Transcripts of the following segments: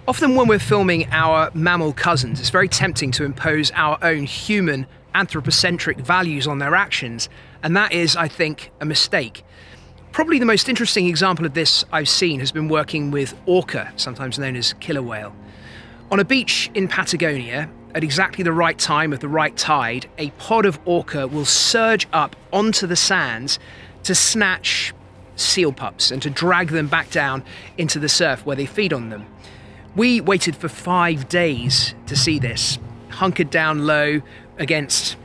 Often when we're filming our mammal cousins, it's very tempting to impose our own human anthropocentric values on their actions, and that is, I think, a mistake. Probably the most interesting example of this I've seen has been working with orca, sometimes known as killer whale. On a beach in Patagonia, at exactly the right time of the right tide, a pod of orca will surge up onto the sands to snatch seal pups and to drag them back down into the surf where they feed on them. We waited for 5 days to see this, hunkered down low against,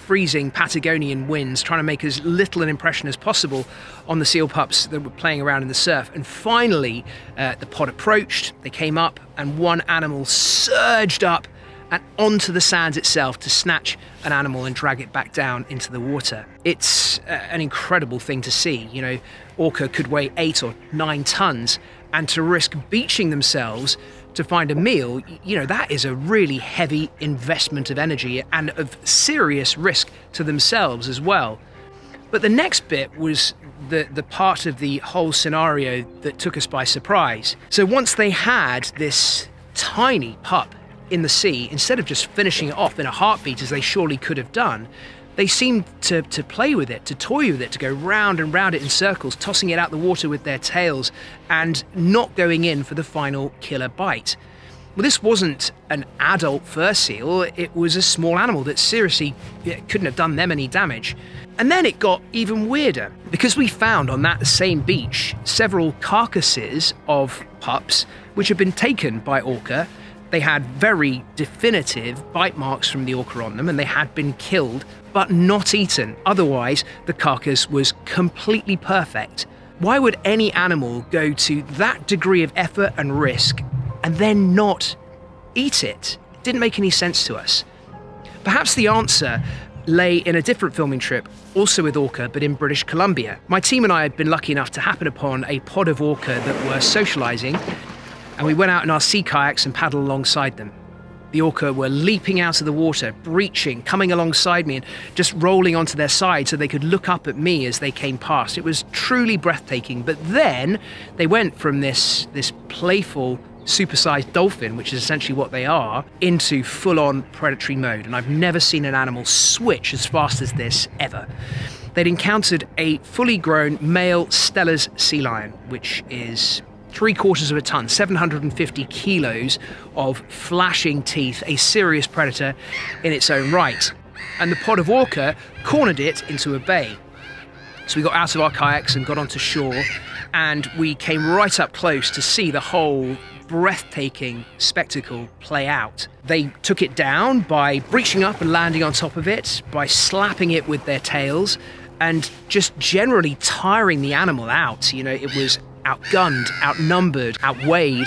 freezing Patagonian winds, trying to make as little an impression as possible on the seal pups that were playing around in the surf. And finally, the pod approached, they came up, and one animal surged up and onto the sands itself to snatch an animal and drag it back down into the water. It's an incredible thing to see. Orca could weigh 8 or 9 tons, and to risk beaching themselves to find a meal, that is a really heavy investment of energy and of serious risk to themselves as well. But the next bit was the part of the whole scenario that took us by surprise. So once they had this tiny pup in the sea, instead of just finishing it off in a heartbeat as they surely could have done, they seemed to play with it, to toy with it, to go round and round it in circles, tossing it out the water with their tails and not going in for the final killer bite. Well, this wasn't an adult fur seal, it was a small animal that seriously couldn't have done them any damage. And then it got even weirder, because we found on that same beach several carcasses of pups which had been taken by orca. They had very definitive bite marks from the orca on them, and they had been killed, but not eaten. Otherwise, the carcass was completely perfect. Why would any animal go to that degree of effort and risk and then not eat it? It didn't make any sense to us. Perhaps the answer lay in a different filming trip, also with orca, but in British Columbia. My team and I had been lucky enough to happen upon a pod of orca that were socializing, and we went out in our sea kayaks and paddled alongside them. The orca were leaping out of the water, breaching, coming alongside me and just rolling onto their side so they could look up at me as they came past. It was truly breathtaking. But then they went from this playful, supersized dolphin, which is essentially what they are, into full-on predatory mode. And I've never seen an animal switch as fast as this, ever. They'd encountered a fully grown male Steller's sea lion, which is 3/4 of a ton, 750 kilos of flashing teeth, a serious predator in its own right. And the pod of orca cornered it into a bay. So we got out of our kayaks and got onto shore, and we came right up close to see the whole breathtaking spectacle play out. They took it down by breaching up and landing on top of it, by slapping it with their tails, and just generally tiring the animal out. It was outgunned, outnumbered, outweighed,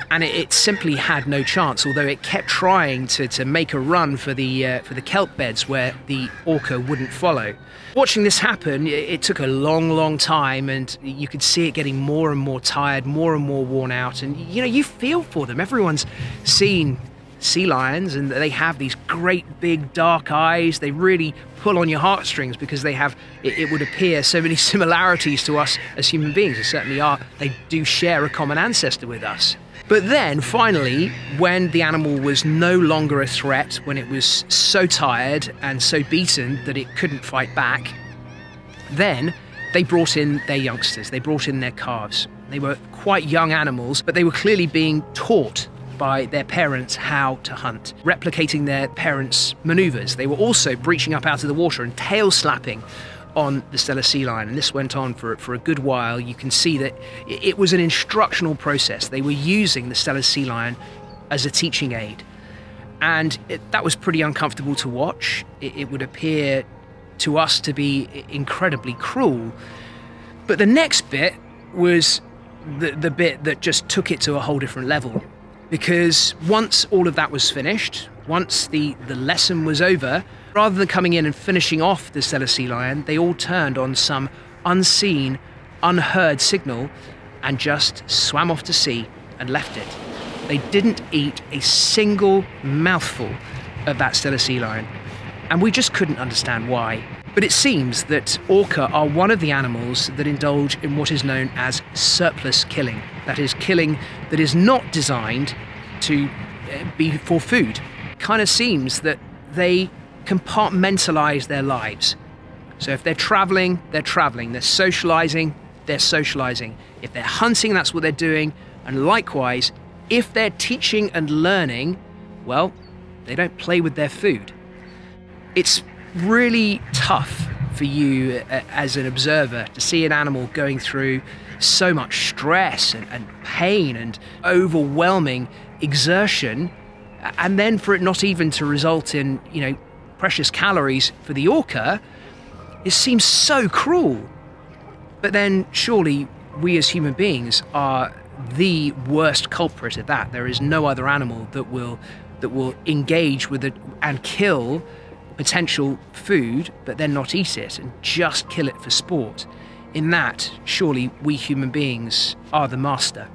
and it simply had no chance, although it kept trying to make a run for the kelp beds where the orca wouldn't follow. Watching this happen, it took a long time, and you could see it getting more and more tired, more and more worn out, and you feel for them. Everyone's seen sea lions, and they have these great big dark eyes. They really pull on your heartstrings because they have, it would appear, so many similarities to us as human beings. They certainly are. They do share a common ancestor with us. But then finally, when the animal was no longer a threat, when it was so tired and so beaten that it couldn't fight back, then they brought in their youngsters. They brought in their calves. They were quite young animals, but they were clearly being taught by their parents how to hunt, replicating their parents' maneuvers. They were also breaching up out of the water and tail slapping on the Steller sea lion, and this went on for a good while. You can see that it was an instructional process. They were using the Steller sea lion as a teaching aid, and that was pretty uncomfortable to watch. It would appear to us to be incredibly cruel. But the next bit was the bit that just took it to a whole different level. Because once all of that was finished, once the lesson was over, rather than coming in and finishing off the Steller sea lion, they all turned on some unseen, unheard signal and just swam off to sea and left it. They didn't eat a single mouthful of that Steller sea lion, and we just couldn't understand why. But it seems that orca are one of the animals that indulge in what is known as surplus killing. That is, killing that is not designed to be for food. Kind of seems that they compartmentalize their lives. So if they're traveling, they're traveling. They're socializing, they're socializing. If they're hunting, that's what they're doing. And likewise, if they're teaching and learning, well, they don't play with their food. It's really tough for you as an observer to see an animal going through so much stress and pain and overwhelming exertion, and then for it not even to result in, precious calories for the orca. It seems so cruel. But then surely we as human beings are the worst culprit of that. There is no other animal that will engage with it and kill potential food, but then not eat it and just kill it for sport. In that, surely we human beings are the master.